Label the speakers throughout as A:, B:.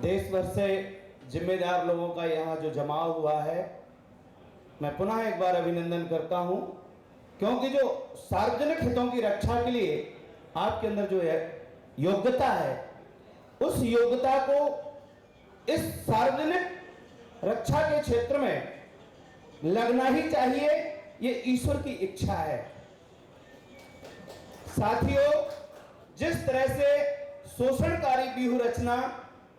A: देश भर से जिम्मेदार लोगों का यहाँ जो जमाव हुआ है, मैं पुनः एक बार अभिनंदन करता हूँ, क्योंकि जो सार्वजनिक हितों की रक्षा के लिए आपके अंदर जो है योग्यता है, उस योग्यता को इस सार्वजनिक रक्षा के क्षेत्र में लगना ही चाहिए। ये ईश्वर की इच्छा है। साथियों, जिस तरह से शोषणकारी व्यूह रचना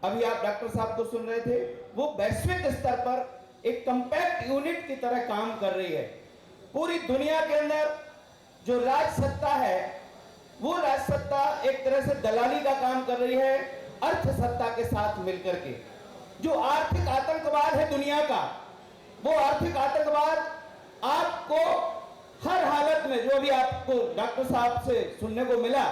A: अभी आप डॉक्टर साहब को सुन रहे थे, वो वैश्विक स्तर पर एक कंपैक्ट यूनिट की तरह काम कर रही है। पूरी दुनिया के अंदर जो राज सत्ता है, वो राज सत्ता एक तरह से दलाली का काम कर रही है अर्थ सत्ता के साथ मिलकर के। जो आर्थिक आतंकवाद है दुनिया का, वो आर्थिक आतंकवाद आपको हर हालत में, जो भी आपको डॉक्टर साहब से सुनने को मिला,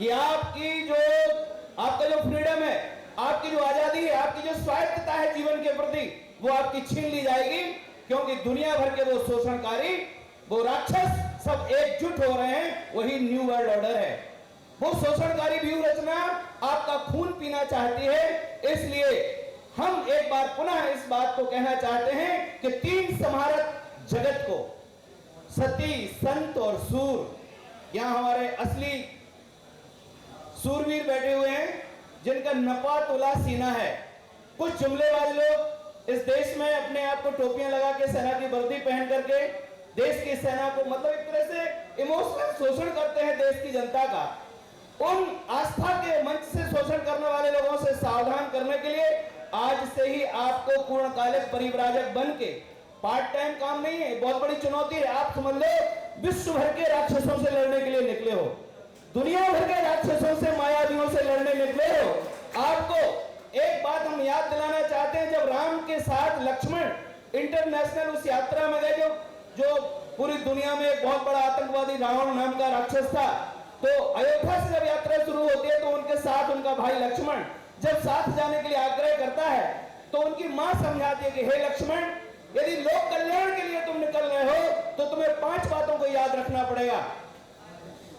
A: ये आपका जो फ्रीडम है, आपकी जो आजादी है, आपकी जो स्वायत्तता है जीवन के प्रति, वो आपकी छीन ली जाएगी। क्योंकि दुनिया भर के वो शोषणकारी, वो राक्षस सब एकजुट हो रहे हैं। वही न्यू वर्ल्ड ऑर्डर है। वो शोषणकारी व्यूह रचना आपका खून पीना चाहती है। इसलिए हम एक बार पुनः इस बात को कहना चाहते हैं कि तीन समारक जगत को, सती, संत और सूर, यहां हमारे असली सूरवीर बैठे हुए हैं, जिनका नपा तुला सीना है। कुछ जुमलेबाज लोग इस देश में अपने आप को टोपियां लगा के, सेना की वर्दी पहन करके देश की सेना को मतलब एक तरह से इमोशनल शोषण करते हैं देश की जनता का। उन आस्था के मंच से शोषण करने वाले लोगों से सावधान करने के लिए आज से ही आपको पूर्णकालिक परिव्राजक बन के, पार्ट टाइम काम नहीं है, बहुत बड़ी चुनौती है। आप समझ लो विश्व भर के राक्षसों से लड़ने के लिए निकले हो, दुनिया भर के राक्षसों से, मायावियों से लड़ने निकले हो। आपको एक बात हम याद दिलाना चाहते हैं, जब राम के साथ लक्ष्मण इंटरनेशनल उस यात्रा में गए, जो पूरी दुनिया में एक बहुत बड़ा आतंकवादी रावण नाम का राक्षस था, तो अयोध्या से जब यात्रा शुरू होती है तो उनके साथ उनका भाई लक्ष्मण जब साथ जाने के लिए आग्रह करता है, तो उनकी मां समझाती है कि हे लक्ष्मण, यदि लोक कल्याण के लिए तुम निकल रहे हो तो तुम्हें 5 बातों को याद रखना पड़ेगा।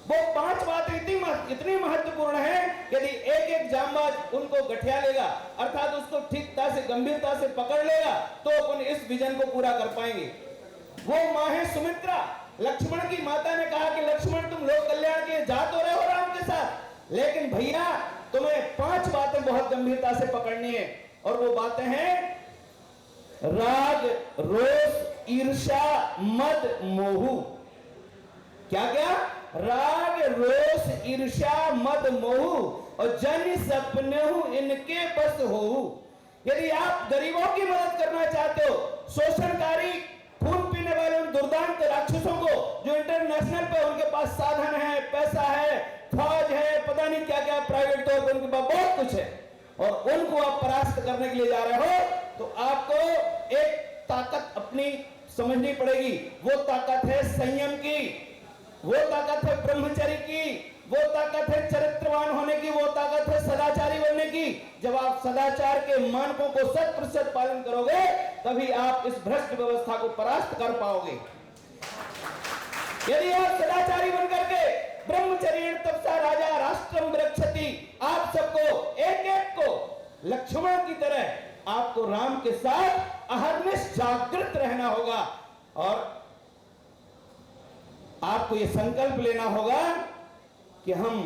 A: वो 5 बातें इतनी महत्वपूर्ण है, यदि एक एक जांबाज उनको गठिया लेगा, अर्थात उसको ठीकता से, गंभीरता से पकड़ लेगा, तो अपन इस विजन को पूरा कर पाएंगे। वो मां है सुमित्रा। लक्ष्मण की माता ने कहा कि लक्ष्मण, तुम लोक कल्याण के जा तो रहे हो राम के साथ, लेकिन भैया तुम्हें 5 बातें बहुत गंभीरता से पकड़नी है। और वो बातें हैं राग, रोष, ईर्ष्या, मद, मोह। क्या क्या? राग, रोष, ईर्ष्या, मद, मोह और जन सपनेहु इनके बस होहु। यदि आप गरीबों की मदद करना चाहते हो, शोषणकारी, खून पीने वाले उन दुर्दांत राक्षसों को, जो इंटरनेशनल पे उनके पास साधन है, पैसा है, फौज है, पता नहीं क्या क्या, प्राइवेट तौर पर उनके पास बहुत कुछ है, और उनको आप परास्त करने के लिए जा रहे हो, तो आपको एक ताकत अपनी समझनी पड़ेगी। वो ताकत है संयम की, वो ताकत है ब्रह्मचर्य की, वो ताकत है चरित्रवान होने की, वो ताकत है सदाचारी बनने की। जब आप सदाचार के मानकों को 100% पालन करोगे, तभी आप इस भ्रष्ट व्यवस्था को परास्त कर पाओगे। यदि आप सदाचारी बनकर के ब्रह्मचर्य तपसा राजा राष्ट्रम रक्षति, आप सबको एक एक को लक्ष्मण की तरह आपको राम के साथ अहर्निश जागृत रहना होगा, और आपको यह संकल्प लेना होगा कि हम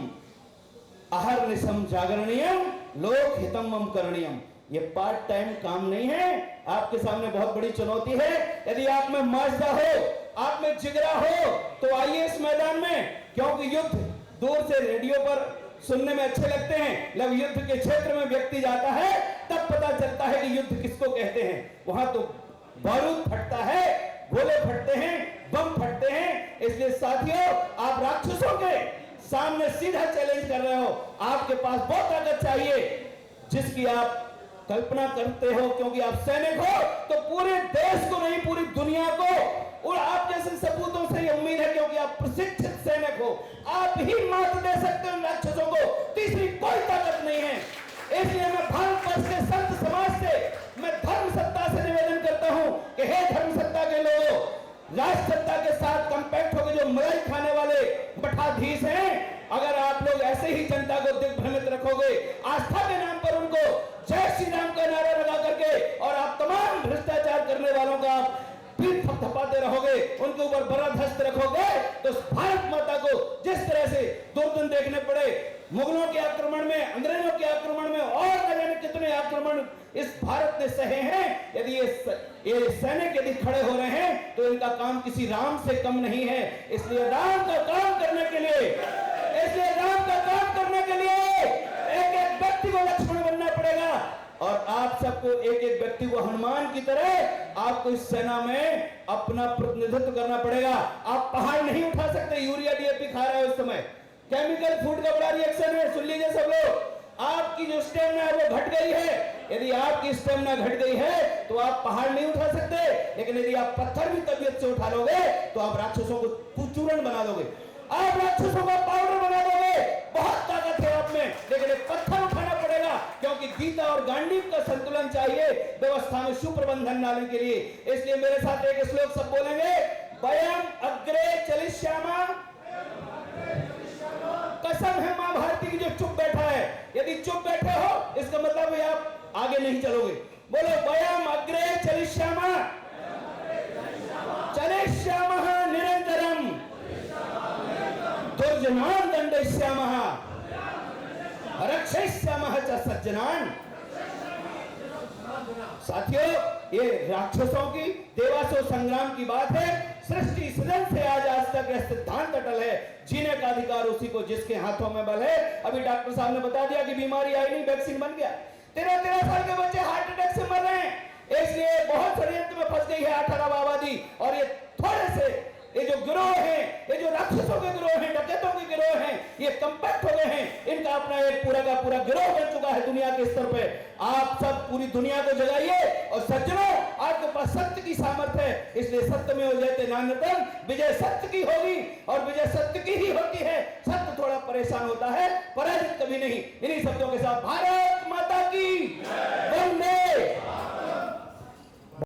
A: अहर्निशम जागरणीयम लोक हितम मम करणीयम। ये पार्ट टाइम काम नहीं है। आपके सामने बहुत बड़ी चुनौती है। यदि आप में माजदा हो, आप में जिगरा हो, तो आइए इस मैदान में, क्योंकि युद्ध दूर से रेडियो पर सुनने में अच्छे लगते हैं, जब युद्ध के क्षेत्र में व्यक्ति जाता है तब पता चलता है कि युद्ध किसको कहते हैं। वहां तो बारूद फटता है, गोले फटते हैं, बम फटते हैं। इसलिए साथियों, आप राक्षसों के सामने सीधा चैलेंज कर रहे हो। आपके पास बहुत ताकत चाहिए जिसकी आप कल्पना करते हो, क्योंकि आप सैनिक हो, तो पूरे देश को नहीं, पूरी दुनिया को, और आप जैसे सपूतों से ये उम्मीद है, क्योंकि आप प्रशिक्षित सैनिक हो, आप ही मात दे सकते हो राक्षसों को। तीसरी कोई ताकत नहीं है। इसलिए मैं भारतवर्ष के संत समाज से, मैं धर्म सत्ता से निवेदन करता हूं कि हे धर्म सत्ता के लोगों, राष्ट्र सत्ता के साथ कंपैक्ट होकर जो मलाई खाने वाले मठाधीश हैं, अगर आप लोग ऐसे ही जनता को दिग्भ्रमित रखोगे, आस्था के नाम पर उनको जय आप फिर थपथपाते रहोगे, उनके ऊपर बर्दाश्त रखोगे, तो भारत माता को जिस तरह से दुर्दिन देखने पड़े, मुगलों के आक्रमण में, अंग्रेजों के आक्रमण में और न जाने कितने आक्रमण इस भारत ने सहे हैं, यदि ये सैनिक यदि खड़े हो रहे हैं तो इनका काम किसी राम से कम नहीं है। इसलिए राम का काम करने के लिए एक एक व्यक्ति को लक्ष्मण बनना पड़ेगा और आप सबको एक एक व्यक्ति को हनुमान की तरह आपको इस सेना में अपना प्रतिनिधित्व करना पड़ेगा। आप पहाड़ नहीं उठा सकते। यूरिया डीएपी खा रहा है उस समय, केमिकल फूड का बड़ा रिएक्शन है, सुन लीजिए सब लोग। आपकी जो स्टेमिना है वो घट गई है। यदि आपकी स्टेमिना घट गई है तो आप पहाड़ नहीं उठा सकते, लेकिन यदि आप पत्थर भी तबीयत से उठा लोगे तो आप राक्षसों को चूर्ण बना दोगे, आप राक्षसों का पाउडर बना दोगे। बहुत ताकत है आप में, लेकिन एक पत्थर उठाना पड़ेगा, क्योंकि गीता और गांडीव का संतुलन चाहिए व्यवस्था में सुप्रबंधन लाने के लिए। इसलिए मेरे साथ एक श्लोक सब बोलेंगे, वयम अग्रे चलिष्यामा। कसम है मां भारती की जो चुप बैठा है, यदि चुप बैठे हो इसका मतलब है आप आगे नहीं चलोगे। बोलो, वयम अग्रे चलिष्यामा निरंतरम दुर्जनान दंडयिष्यामः रक्षयिष्यामः च सज्जनान। साथियों, ये राक्षसों की देवासुर संग्राम की बात है। सृष्टि सृजन से आज तक यह सिद्धांत अटल है, जीने का अधिकार उसी को जिसके हाथों में बल है। अभी डॉक्टर साहब ने बता दिया कि बीमारी आई नहीं, वैक्सीन बन गया। 13 साल के बच्चे हार्ट अटैक से मर रहे हैं। इसलिए बहुत षड्यंत्र में फंस गई है 18 आबादी। और ये थोड़े से ये जो गिरोह हैं, ये जो राक्षसों के गिरोह हैं, डकैतों के गिरोह हैं, ये कंपैक्ट हो गए हैं। इनका अपना एक पूरा का पूरा गिरोह बन चुका है दुनिया के स्तर पे। आप सब पूरी दुनिया को जगाइए। और सज्जनों, आपके पास सत्य की सामर्थ्य है, इसलिए सत्य में हो जाते नान्यतम, विजय सत्य की होगी और विजय सत्य की ही होती है। सत्य थोड़ा परेशान होता है, पराजित कभी नहीं। इन्हीं शब्दों के साथ भारत माता की